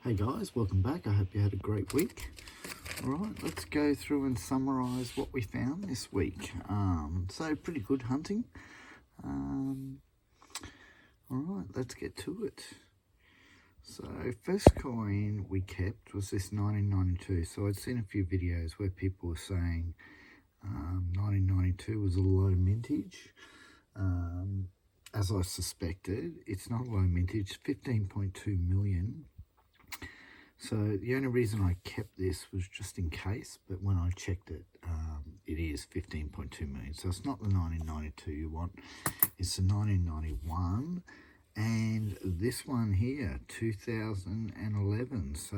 Hey guys, welcome back. I hope you had a great week. Alright, let's go through and summarise what we found this week. So pretty good hunting. Alright, let's get to it. So first coin we kept was this 1992. So I'd seen a few videos where people were saying 1992 was a low mintage. As I suspected, it's not a low mintage, 15.2 million. So the only reason I kept this was just in case, but when I checked it, it is 15.2 million. So it's not the 1992 you want, it's the 1991. And this one here, 2011. So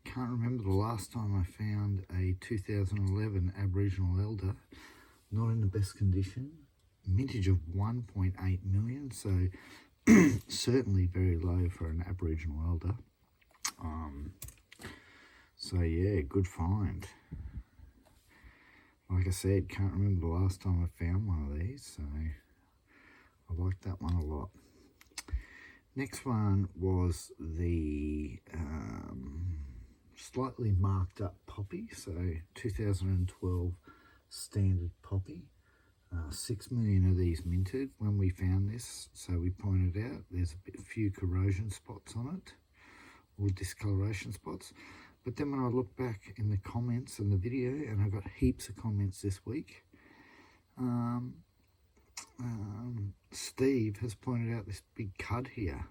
can't remember the last time I found a 2011 Aboriginal elder, not in the best condition. Mintage of 1.8 million, so certainly very low for an Aboriginal elder. So yeah, good find. Like I said, can't remember the last time I found one of these, so I like that one a lot. Next one was the slightly marked up poppy, so 2012 standard poppy. 6 million of these minted when we found this, so we pointed out there's a few corrosion spots on it, or discoloration spots. But then when I look back in the comments and the video, and I got heaps of comments this week, Steve has pointed out this big cud here.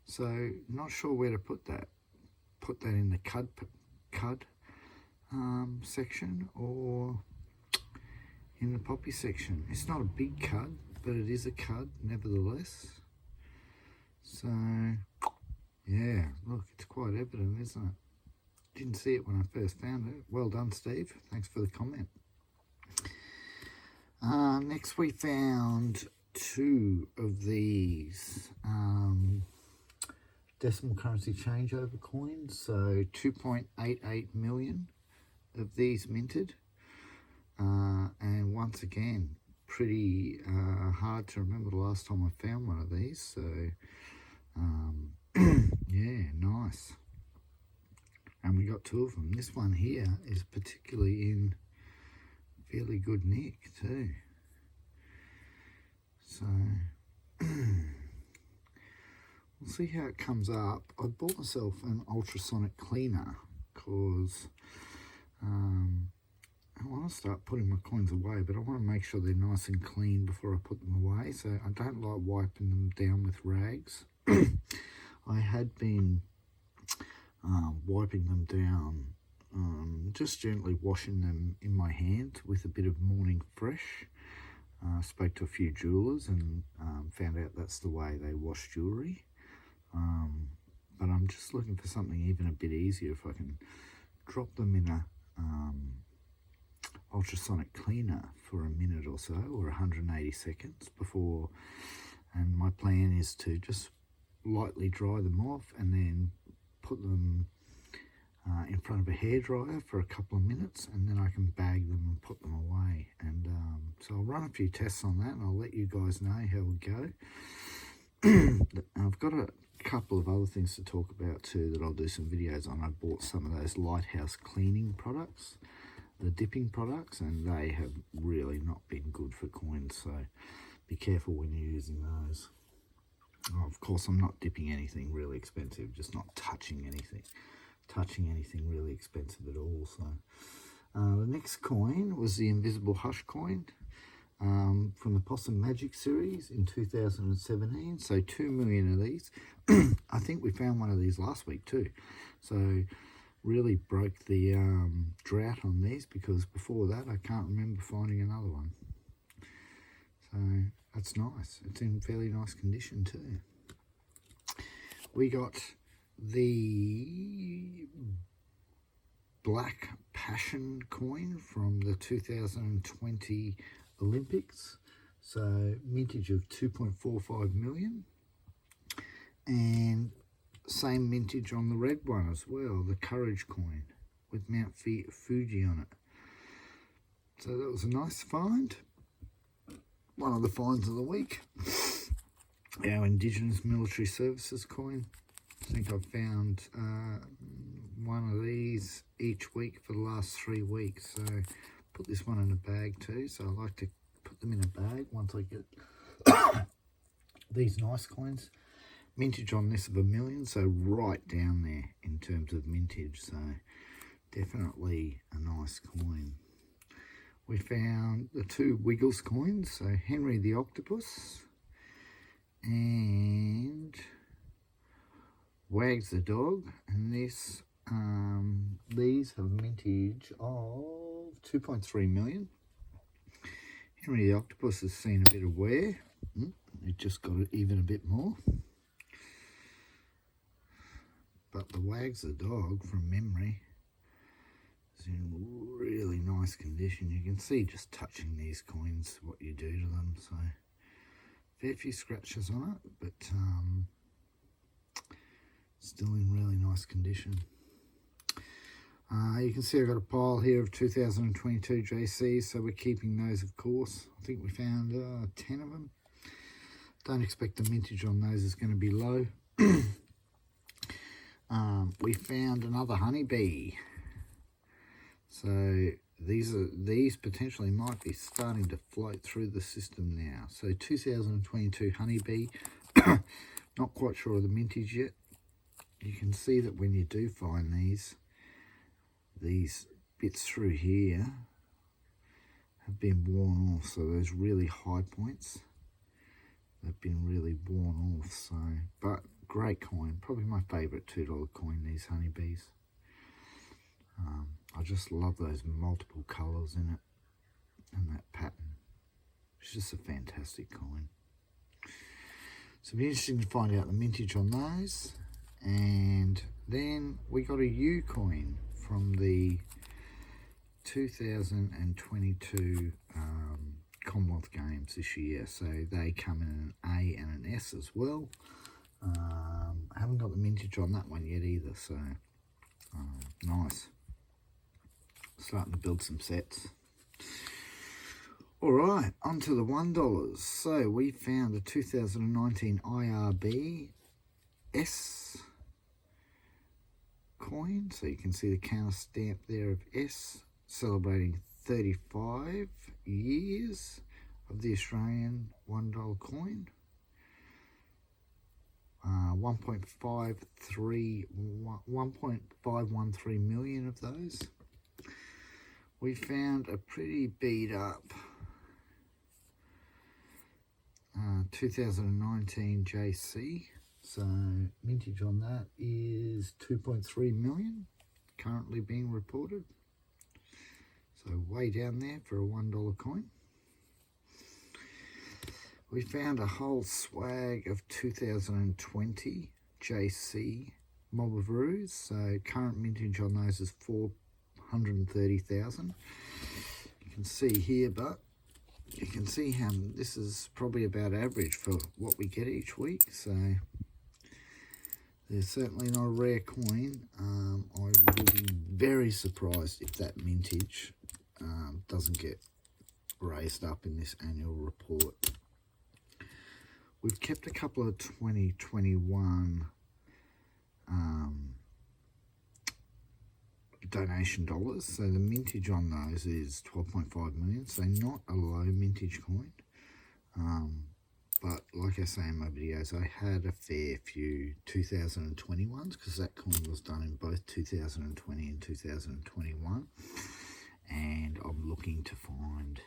So not sure where to put that. Put that in the cud section or in the poppy section. It's not a big cud, but it is a cud nevertheless. So yeah, look, it's quite evident, isn't it? Didn't see it when I first found it. Well done, Steve. Thanks for the comment. Next we found two of these decimal currency changeover coins. So 2.88 million of these minted. And once again, pretty hard to remember the last time I found one of these. So yeah, nice. And we got two of them. This one here is particularly in fairly good nick too. So we'll see how it comes up. I bought myself an ultrasonic cleaner because I want to start putting my coins away, but I want to make sure they're nice and clean before I put them away. So I don't like wiping them down with rags. I had been wiping them down, just gently washing them in my hand with a bit of Morning Fresh. Spoke to a few jewellers and found out that's the way they wash jewellery. But I'm just looking for something even a bit easier. If I can drop them in a ultrasonic cleaner for a minute or so, or 180 seconds before, and my plan is to just lightly dry them off and then put them in front of a hairdryer for a couple of minutes, and then I can bag them and put them away. And so I'll run a few tests on that and I'll let you guys know how we go. I've got a couple of other things to talk about too that I'll do some videos on. I bought some of those lighthouse cleaning products, the dipping products, and they have really not been good for coins, so be careful when you're using those. Oh, of course, I'm not dipping anything really expensive, just not touching anything really expensive at all. So the next coin was the Invisible Hush coin from the Possum Magic series in 2017. So 2 million of these. I think we found one of these last week too. So really broke the drought on these, because before that I can't remember finding another one. So that's nice. It's in fairly nice condition too. We got the Black Passion coin from the 2020 Olympics. So mintage of 2.45 million. And same mintage on the red one as well, the Courage coin with Mount Fuji on it. So that was a nice find. One of the finds of the week. Our Indigenous Military Services coin. I think I've found one of these each week for the last 3 weeks. So put this one in a bag too. So I like to put them in a bag once I get these nice coins. Mintage on this of $1 million, so right down there in terms of mintage. So definitely a nice coin. We found the 2 Wiggles coins, so Henry the Octopus and Wags the Dog, and this these have a mintage of 2.3 million. Henry the Octopus has seen a bit of wear. It just got it even a bit more. But the Wags the Dog from memory is in really nice condition. You can see just touching these coins what you do to them. So fair few scratches on it, but still in really nice condition. You can see I've got a pile here of 2022 JCs, so we're keeping those, of course. I think we found 10 of them. Don't expect the mintage on those is going to be low. We found another honeybee. So these potentially might be starting to float through the system now. So 2022 honeybee. Not quite sure of the mintage yet. You can see that when you do find these bits through here have been worn off. So those really high points, they've been really worn off. So, but great coin, probably my favourite $2 coin, these honeybees. I just love those multiple colours in it and that pattern. It's just a fantastic coin. So it'll be interesting to find out the mintage on those. And then we got a U coin from the 2022 Commonwealth Games this year. So they come in an A and an S as well. I haven't got the mintage on that one yet either, so nice. Starting to build some sets. Alright, on to the $1. So we found a 2019 IRB S coin. So you can see the counter stamp there of S, celebrating 35 years of the Australian $1 coin. 1.513 million of those. We found a pretty beat up 2019 JC. So mintage on that is 2.3 million, currently being reported. So way down there for a $1 coin. We found a whole swag of 2020 JC Mob of Roos. So current mintage on those is 430,000. You can see here, but you can see how this is probably about average for what we get each week. So they're certainly not a rare coin. I would be very surprised if that mintage doesn't get raised up in this annual report. We've kept a couple of 2021 donation dollars. So the mintage on those is 12.5 million. So not a low mintage coin. But like I say in my videos, I had a fair few 2021s because that coin was done in both 2020 and 2021. And I'm looking to find,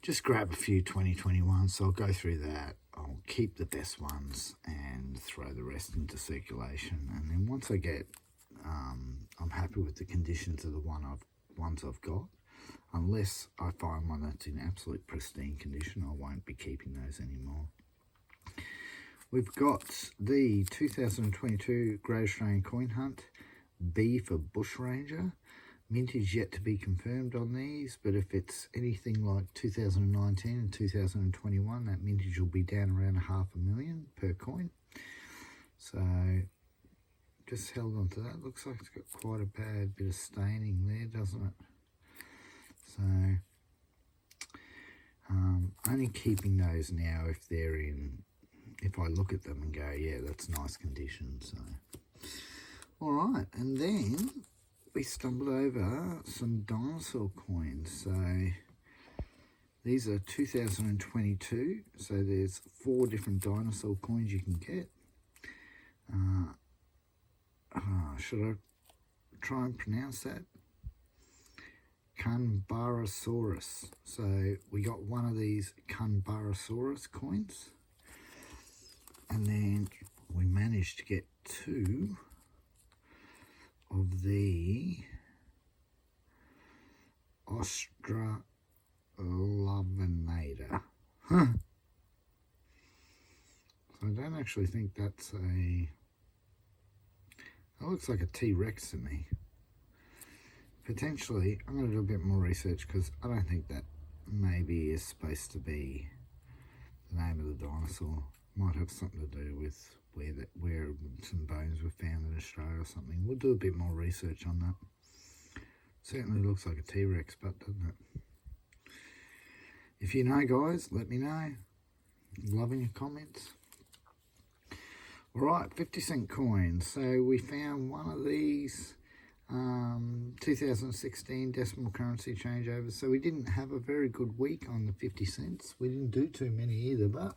just grab a few 2021s, so I'll go through that. I'll keep the best ones and throw the rest into circulation. And then once I get, I'm happy with the conditions of the ones I've got. Unless I find one that's in absolute pristine condition, I won't be keeping those anymore. We've got the 2022 Great Australian Coin Hunt B for Bushranger. Mintage yet to be confirmed on these, but if it's anything like 2019 and 2021, that mintage will be down around $500,000 per coin. So just held on to that. Looks like it's got quite a bad bit of staining there, doesn't it? So only keeping those now if they're in if I look at them and go, yeah, that's nice condition. So, all right, and then we stumbled over some Dinosaur coins. So these are 2022. So there's 4 different Dinosaur coins you can get. Should I try and pronounce that? Commemorative. So we got one of these Commemorative coins, and then we managed to get 2 of the Australinator. So I don't actually think that's a... That looks like a T-Rex to me. Potentially, I'm going to do a bit more research because I don't think that maybe is supposed to be the name of the dinosaur. Might have something to do with where some bones were found in Australia or something. We'll do a bit more research on that. Certainly looks like a T-Rex, but doesn't it? If you know, guys, let me know. Loving your comments. Alright, 50-cent coins. So we found one of these 2016 decimal currency changeovers. So we didn't have a very good week on the 50 cents. We didn't do too many either, but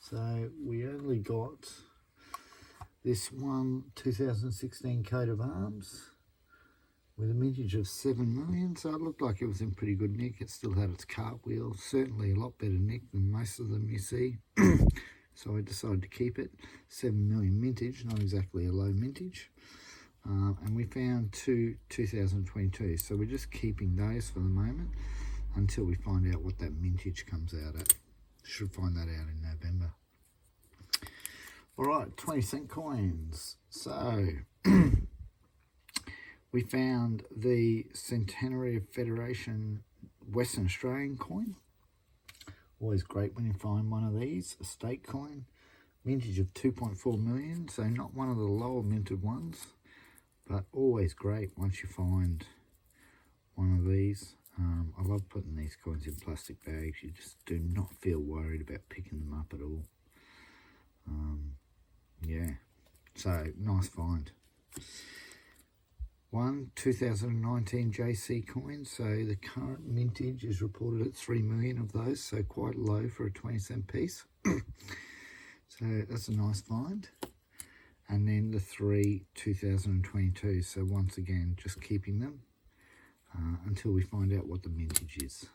so we only got this one 2016 coat of arms with a mintage of 7 million. So it looked like it was in pretty good nick. It still had its cartwheel. Certainly a lot better nick than most of them you see. So I decided to keep it. 7 million mintage, not exactly a low mintage. And we found 2 2022. So we're just keeping those for the moment until we find out what that mintage comes out at. Should find that out in November. All right, 20-cent coins. So we found the Centenary of Federation Western Australian coin. Always great when you find one of these. A state coin, mintage of 2.4 million, so not one of the lower minted ones, but always great once you find one of these. I love putting these coins in plastic bags. You just do not feel worried about picking them up at all. Yeah, so nice find. One 2019 JC coin, so the current mintage is reported at 3 million of those, so quite low for a 20-cent piece. So that's a nice find. And then the 3 2022, so once again just keeping them until we find out what the mintage is.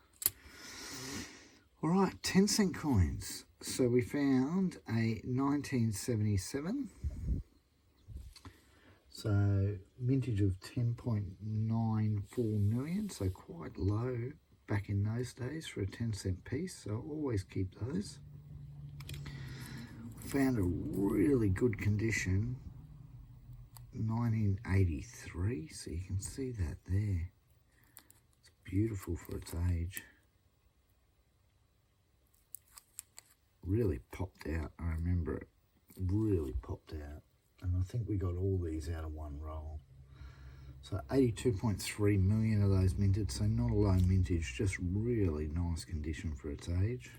Alright, 10-cent coins. So we found a 1977. So mintage of 10.94 million, so quite low back in those days for a 10-cent piece, so always keep those. Found a really good condition, 1983, so you can see that there. It's beautiful for its age. Really popped out, I remember it really popped out. And I think we got all these out of one roll. So 82.3 million of those minted, so not a low mintage, just really nice condition for its age.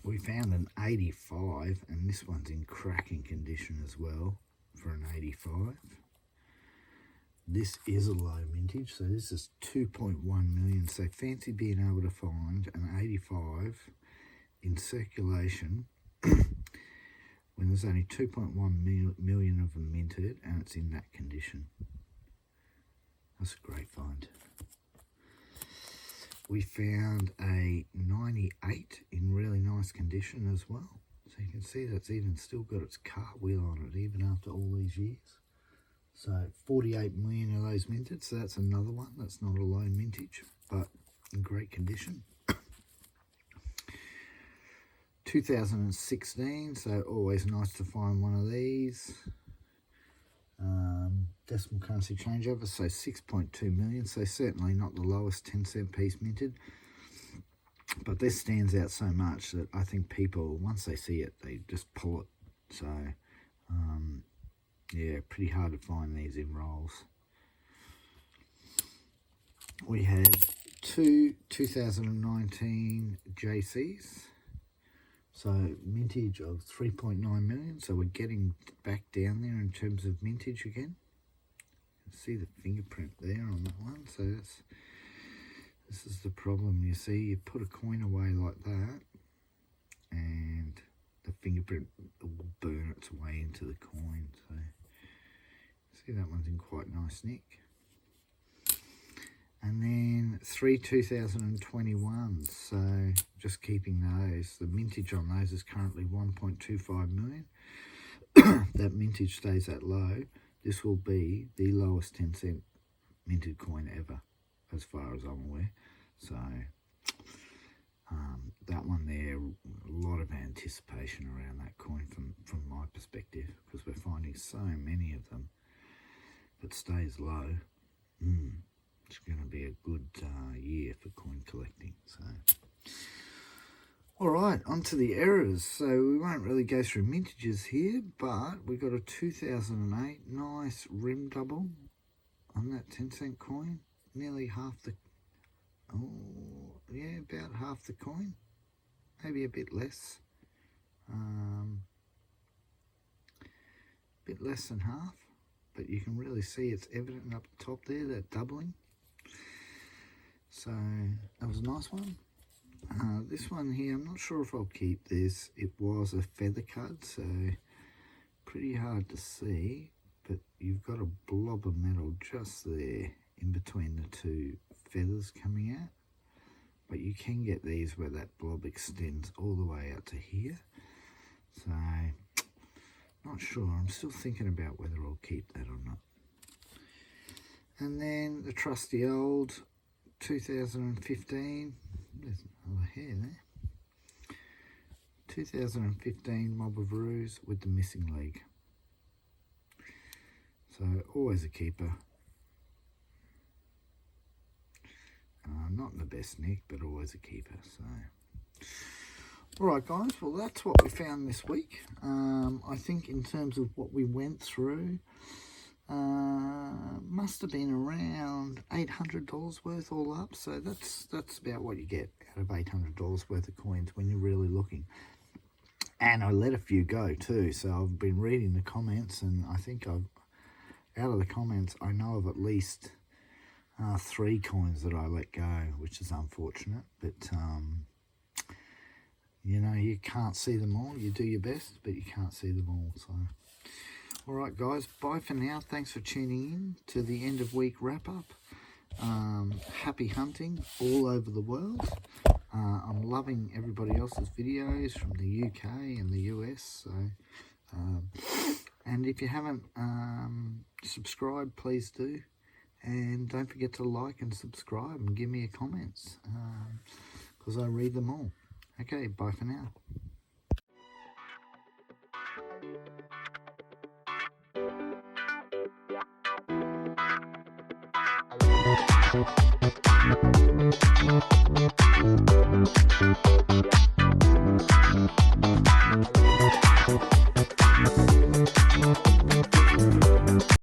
We found an 85, and this one's in cracking condition as well for an 85. This is a low mintage, so this is 2.1 million. So fancy being able to find an 85 in circulation when there's only 2.1 million of them minted and it's in that condition. That's a great find. We found a 98 in really nice condition as well. So you can see that's even still got its cartwheel on it even after all these years. So 48 million of those minted, so that's another one. That's not a low mintage, but in great condition. 2016, so always nice to find one of these. Decimal currency changeover, so 6.2 million, so certainly not the lowest 10-cent piece minted. But this stands out so much that I think people, once they see it, they just pull it. So, yeah, pretty hard to find these in rolls. We had 2 2019 JCs. So mintage of 3.9 million. So we're getting back down there in terms of mintage again. See the fingerprint there on that one. So this is the problem. You see, you put a coin away like that, and the fingerprint will burn its way into the coin. So see, that one's in quite nice nick. And then 3 2021, so just keeping those. The mintage on those is currently 1.25 million. That mintage stays that low. This will be the lowest 10-cent minted coin ever, as far as I'm aware. So that one there, a lot of anticipation around that coin from my perspective, because we're finding so many of them. If it stays low, it's going to be a good year for coin collecting. So, all right, on to the errors. So we won't really go through mintages here, but we got a 2008 nice rim double on that 10-cent coin. Nearly half the, about half the coin, maybe a bit less. Bit less than half, but you can really see it's evident up the top there, that doubling. So that was a nice one. This one here, I'm not sure if I'll keep this. It was a feather cut, so pretty hard to see, but you've got a blob of metal just there in between the two feathers coming out. But you can get these where that blob extends all the way out to here. So not sure. I'm still thinking about whether I'll keep that or not. And then the trusty old 2015, there's another hair there, 2015 Mob of Roos with the missing leg. So always a keeper. Not in the best nick, but always a keeper. So, alright guys, well that's what we found this week. I think in terms of what we went through, must have been around $800 worth all up. So that's about what you get out of $800 worth of coins when you're really looking. And I let a few go too. So I've been reading the comments, and I think out of the comments I know of at least 3 coins that I let go, which is unfortunate, but you know, you can't see them all. You do your best, but you can't see them all. So alright guys, bye for now. Thanks for tuning in to the end of week wrap up. Happy hunting all over the world. I'm loving everybody else's videos from the UK and the US. So and if you haven't subscribed, please do. And don't forget to like and subscribe and give me a comments, because I read them all. Okay, bye for now.